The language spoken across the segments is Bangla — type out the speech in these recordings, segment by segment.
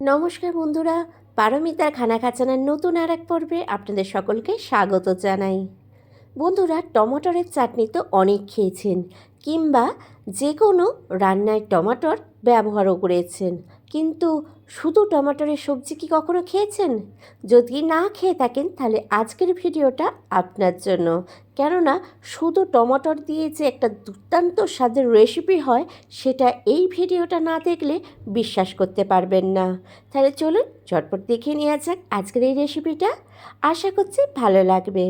নমস্কার বন্ধুরা, পারমিতার খানা খাজানার নতুন আর এক পর্বে আপনাদের সকলকে স্বাগত জানাই। বন্ধুরা, টমাটরের চাটনি তো অনেক খেয়েছেন, কিংবা যে কোনো রান্নায় টমাটর ব্যবহারও করেছেন, কিন্তু শুধু টমাটরের সবজি কি কখনো খেয়েছেন? যদি না খেয়ে থাকেন তাহলে আজকের ভিডিওটা আপনার জন্য। কেননা শুধু টমাটর দিয়ে যে একটা দুর্দান্ত স্বাদের রেসিপি হয়, সেটা এই ভিডিওটা না দেখলে বিশ্বাস করতে পারবেন না। তাহলে চলুন ঝটপট দেখে নেওয়া যাক আজকের এই রেসিপিটা। আশা করছি ভালো লাগবে।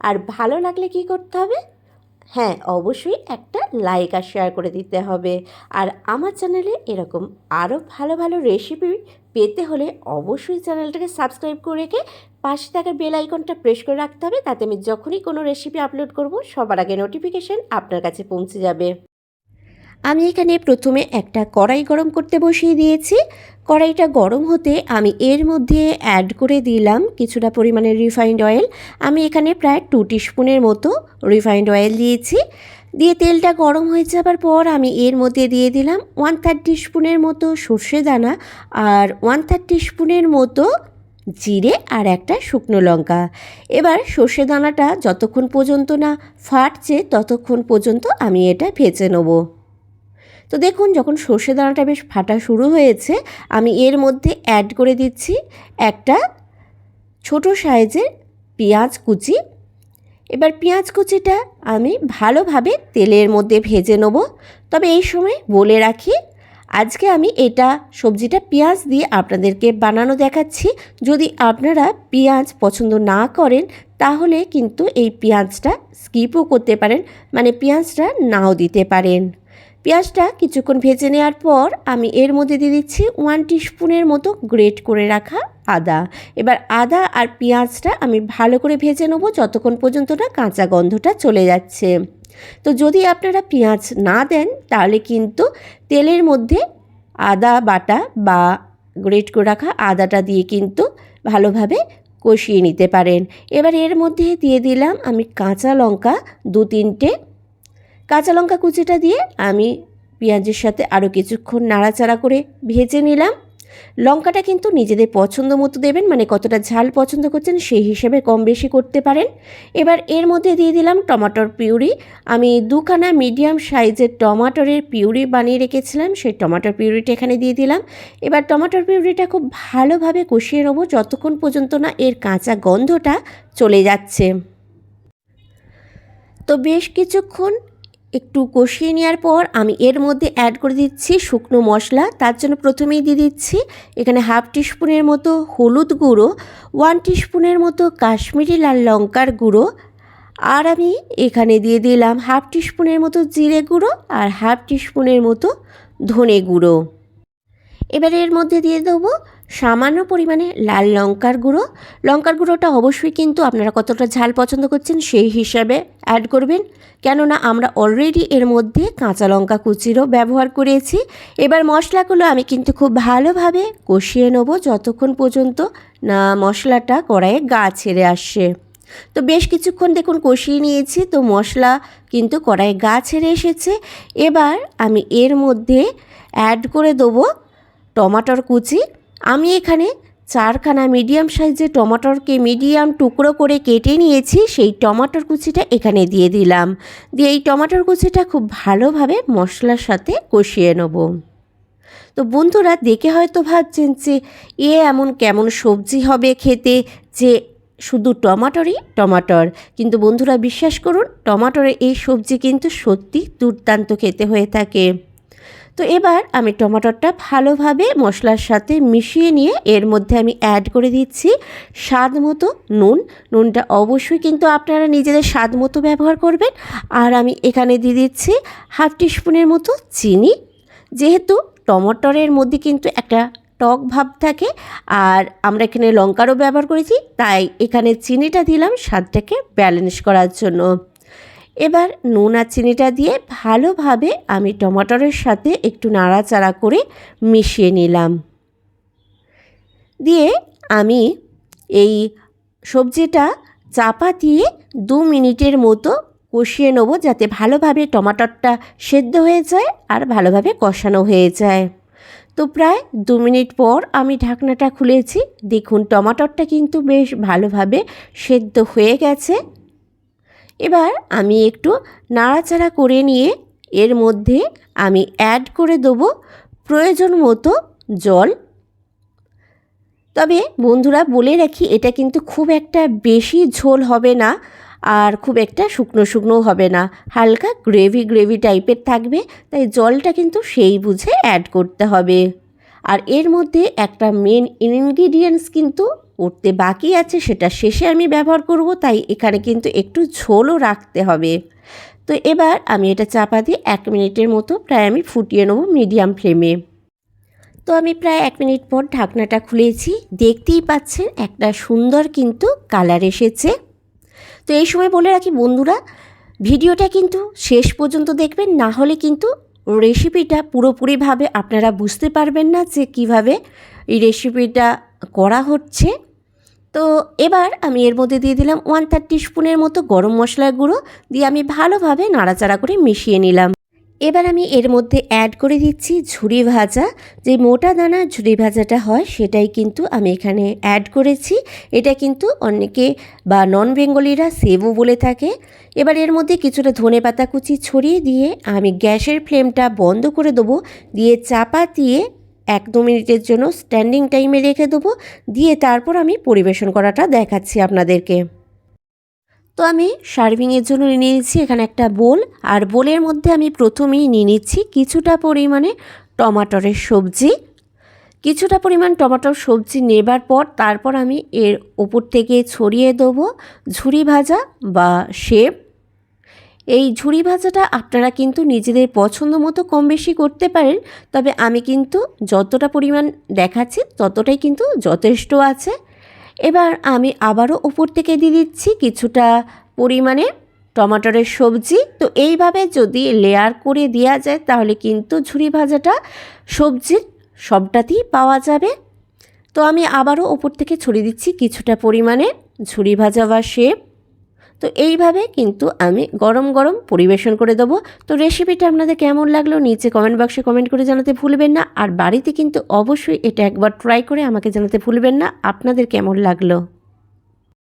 আর ভালো লাগলে কি করতে হবে? হ্যাঁ, অবশ্যই একটা লাইক আর শেয়ার করে দিতে হবে। আর আমার চ্যানেলে এরকম আরও ভালো ভালো রেসিপি পেতে হলে অবশ্যই চ্যানেলটাকে সাবস্ক্রাইব করে রেখে পাশে থাকা বেল আইকনটা প্রেস করে রাখতে হবে। তাতে আমি যখনই কোনো রেসিপি আপলোড করব সবার আগে নোটিফিকেশান আপনার কাছে পৌঁছে যাবে। আমি এখানে প্রথমে একটা কড়াই গরম করতে বসিয়ে দিয়েছি। কড়াইটা গরম হতে আমি এর মধ্যে অ্যাড করে দিলাম কিছুটা পরিমাণে রিফাইন্ড অয়েল। আমি এখানে প্রায় 2 টিস্পুনের মতো রিফাইন্ড অয়েল দিয়েছি। দিয়ে তেলটা গরম হয়ে যাবার পর আমি এর মধ্যে দিয়ে দিলাম 1/3 টিস্পুনের মতো সর্ষে দানা আর 1/3 টিস্পুনের মতো জিরে আর একটা শুকনো লঙ্কা। এবার সর্ষে দানাটা যতক্ষণ পর্যন্ত না ফাটছে ততক্ষণ পর্যন্ত আমি এটা ভেজে নেব। তো দেখুন, যখন সর্ষে দানাটা বেশ ফাটা শুরু হয়েছে, আমি এর মধ্যে অ্যাড করে দিচ্ছি একটা ছোট সাইজের পেঁয়াজ কুচি। এবার পেঁয়াজ কুচিটা আমি ভালোভাবে তেলের মধ্যে ভেজে নেব। তবে এই সময় বলে রাখি, আজকে আমি এটা সবজিটা পেঁয়াজ দিয়ে আপনাদেরকে বানানো দেখাচ্ছি। যদি আপনারা পেঁয়াজ পছন্দ না করেন তাহলে কিন্তু এই পেঁয়াজটা স্কিপও করতে পারেন, মানে পেঁয়াজটা নাও দিতে পারেন। পেঁয়াজটা কিছুক্ষণ ভেজে নেওয়ার পর আমি এর মধ্যে দিয়ে দিচ্ছি 1 টিস্পুনের মতো গ্রেট করে রাখা আদা। এবার আদা আর পেঁয়াজটা আমি ভালো করে ভেজে নেবো যতক্ষণ পর্যন্ত না কাঁচা গন্ধটা চলে যাচ্ছে। তো যদি আপনারা পেঁয়াজ না দেন তাহলে কিন্তু তেলের মধ্যে আদা বাটা বা গ্রেট করে রাখা আদাটা দিয়ে কিন্তু ভালোভাবে কষিয়ে নিতে পারেন। এবার এর মধ্যে দিয়ে দিলাম আমি কাঁচা লঙ্কা 2-3টে। কাঁচা লঙ্কা কুচিটা দিয়ে আমি পেঁয়াজের সাথে আরও কিছুক্ষণ নাড়াচাড়া করে ভেজে নিলাম। লঙ্কাটা কিন্তু নিজেদের পছন্দ মতো দেবেন, মানে কতটা ঝাল পছন্দ করছেন সেই হিসেবে কম বেশি করতে পারেন। এবার এর মধ্যে দিয়ে দিলাম টমেটোর পিউরি। আমি 2খানা মিডিয়াম সাইজের টমেটোর পিউরি বানিয়ে রেখেছিলাম, সেই টমেটোর পিউরিটা এখানে দিয়ে দিলাম। এবার টমেটোর পিউরিটা খুব ভালোভাবে কষিয়ে নেবো যতক্ষণ পর্যন্ত না এর কাঁচা গন্ধটা চলে যাচ্ছে। তো বেশ কিছুক্ষণ একটু কষিয়ে নেওয়ার পর আমি এর মধ্যে অ্যাড করে দিচ্ছি শুকনো মশলা। তার জন্য প্রথমেই দিয়ে দিচ্ছি এখানে 1/2 টিস্পুনের মতো হলুদ গুঁড়ো, 1 টিস্পুনের মতো কাশ্মীরি লাল লঙ্কার গুঁড়ো, আর আমি এখানে দিয়ে দিলাম 1/2 টিস্পুনের মতো জিরে গুঁড়ো আর 1/2 টিস্পুনের মতো ধনে গুঁড়ো। এবার এর মধ্যে দিয়ে দেবো সামান্য পরিমাণে লাল লঙ্কার গুঁড়ো। লঙ্কার গুঁড়োটা অবশ্যই কিন্তু আপনারা কতটা ঝাল পছন্দ করছেন সেই হিসাবে অ্যাড করবেন, কেননা আমরা অলরেডি এর মধ্যে কাঁচা লঙ্কা কুচিরও ব্যবহার করেছি। এবার মশলাগুলো আমি কিন্তু খুব ভালোভাবে কষিয়ে নেব যতক্ষণ পর্যন্ত না মশলাটা কড়াইয়ে গা ছেড়ে আসছে। তো বেশ কিছুক্ষণ দেখুন কষিয়ে নিয়েছি, তো মশলা কিন্তু কড়াইয়ে গা ছেড়ে এসেছে। এবার আমি এর মধ্যে অ্যাড করে দেবো টমাটোর কুচি। আমি এখানে 4খানা মিডিয়াম সাইজের টমাটোরকে মিডিয়াম টুকরো করে কেটে নিয়েছি, সেই টমাটোর কুচিটা এখানে দিয়ে দিলাম। দিয়ে এই টমাটোর কুচিটা খুব ভালোভাবে মশলার সাথে কষিয়ে নেব। তো বন্ধুরা, দেখে হয়তো ভাবছেন যে এমন কেমন সবজি হবে খেতে যে শুধু টমাটর, কিন্তু বন্ধুরা বিশ্বাস করুন, টমাটরের এই সবজি কিন্তু সত্যি দুর্দান্ত খেতে হয়ে থাকে। তো এবার আমি টমাটোরটা ভালোভাবে মশলার সাথে মিশিয়ে নিয়ে এর মধ্যে আমি অ্যাড করে দিচ্ছি স্বাদ মতো নুন। নুনটা অবশ্যই কিন্তু আপনারা নিজেদের স্বাদ মতো ব্যবহার করবেন। আর আমি এখানে দিয়ে দিচ্ছি 1/2 টিস্পুনের মতো চিনি। যেহেতু টমাটরের মধ্যে কিন্তু একটা টক ভাব থাকে আর আমরা এখানে লঙ্কারও ব্যবহার করেছি, তাই এখানে চিনিটা দিলাম স্বাদটাকে ব্যালেন্স করার জন্য। এবার নুন আর চিনিটা দিয়ে ভালোভাবে আমি টমাটরের সাথে একটু নাড়াচাড়া করে মিশিয়ে নিলাম। দিয়ে আমি এই সবজিটা চাপা দিয়ে 2 মিনিটের মতো কষিয়ে নেব, যাতে ভালোভাবে টমাটরটা সেদ্ধ হয়ে যায় আর ভালোভাবে কষানো হয়ে যায়। তো প্রায় 2 মিনিট পর আমি ঢাকনাটা খুলেছি। দেখুন টমাটোটা কিন্তু বেশ ভালোভাবে সেদ্ধ হয়ে গেছে। এবার আমি একটু নাড়াচাড়া করে নিয়ে এর মধ্যে আমি অ্যাড করে দেবো প্রয়োজন মতো জল। তবে বন্ধুরা বলে রাখি, এটা কিন্তু খুব একটা বেশি ঝোল হবে না, আর খুব একটা শুকনো শুকনোও হবে না, হালকা গ্রেভি গ্রেভি টাইপের থাকবে। তাই জলটা কিন্তু সেই বুঝে অ্যাড করতে হবে। আর এর মধ্যে একটা মেন ইনগ্রিডিয়েন্টস কিন্তু করতে বাকি আছে, সেটা শেষে আমি ব্যবহার করব, তাই এখানে কিন্তু একটু ঝোলও রাখতে হবে। তো এবার আমি এটা চাপা দিয়ে 1 মিনিটের মতো প্রায় আমি ফুটিয়ে নেব মিডিয়াম ফ্লেমে। তো আমি প্রায় 1 মিনিট পর ঢাকনাটা খুলেছি। দেখতেই পাচ্ছেন একটা সুন্দর কিন্তু কালার এসেছে। তো এই সময় বলে রাখি বন্ধুরা, ভিডিওটা কিন্তু শেষ পর্যন্ত দেখবেন, না হলে কিন্তু রেসিপিটা পুরোপুরিভাবে আপনারা বুঝতে পারবেন না যে কিভাবে এই রেসিপিটা করা হচ্ছে। তো এবার আমি এর মধ্যে দিয়ে দিলাম 1/3 টিস্পুনের মতো গরম মশলার গুঁড়ো, দিয়ে আমি ভালোভাবে নাড়াচাড়া করে মিশিয়ে নিলাম। এবার আমি এর মধ্যে অ্যাড করে দিচ্ছি ঝুরি ভাজা, যে মোটা দানার ঝুরি ভাজাটা হয় সেটাই কিন্তু আমি এখানে অ্যাড করেছি। এটা কিন্তু অনেকে বা নন বেঙ্গলিরা সেবও বলে থাকে। এবার এর মধ্যে কিছুটা ধনেপাতা কুচি ছড়িয়ে দিয়ে আমি গ্যাসের ফ্লেমটা বন্ধ করে দেবো, দিয়ে চাপা দিয়ে 1-2 মিনিটের জন্য স্ট্যান্ডিং টাইমে রেখে দেবো, দিয়ে তারপর আমি পরিবেশন করাটা দেখাচ্ছি আপনাদেরকে। তো আমি সার্ভিংয়ের জন্য নিয়ে নিচ্ছি এখানে একটা বোল, আর বোলের মধ্যে আমি প্রথমেই নিয়ে নিচ্ছি কিছুটা পরিমাণে টমাটরের সবজি। কিছুটা পরিমাণ টমাটোর সবজি নেবার পর তারপর আমি এর ওপর থেকে ছড়িয়ে দেবো ঝুরি ভাজা বা শেপ। এই ঝুরি ভাজাটা আপনারা কিন্তু নিজেদের পছন্দ মতো কম বেশি করতে পারেন, তবে আমি কিন্তু যতটা পরিমাণ দেখাচ্ছি ততটাই কিন্তু যথেষ্ট আছে। এবার আমি আবারও উপর থেকে দিয়ে দিচ্ছি কিছুটা পরিমাণে টমাটরের সবজি। তো এইভাবে যদি লেয়ার করে দেওয়া যায় তাহলে কিন্তু ঝুরি ভাজাটা সবজির সবটাতেই পাওয়া যাবে। তো আমি আবারও উপর থেকে ছড়িয়ে দিচ্ছি কিছুটা পরিমাণে ঝুরি ভাজা বা শেপ। তো এইভাবে কিন্তু আমি গরম গরম পরিবেশন করে দেবো। তো রেসিপিটা আপনাদের কেমন লাগলো নিচে কমেন্ট বক্সে কমেন্ট করে জানাতে ভুলবেন না, আর বাড়িতে কিন্তু অবশ্যই এটা একবার ট্রাই করে আমাকে জানাতে ভুলবেন না আপনাদের কেমন লাগলো।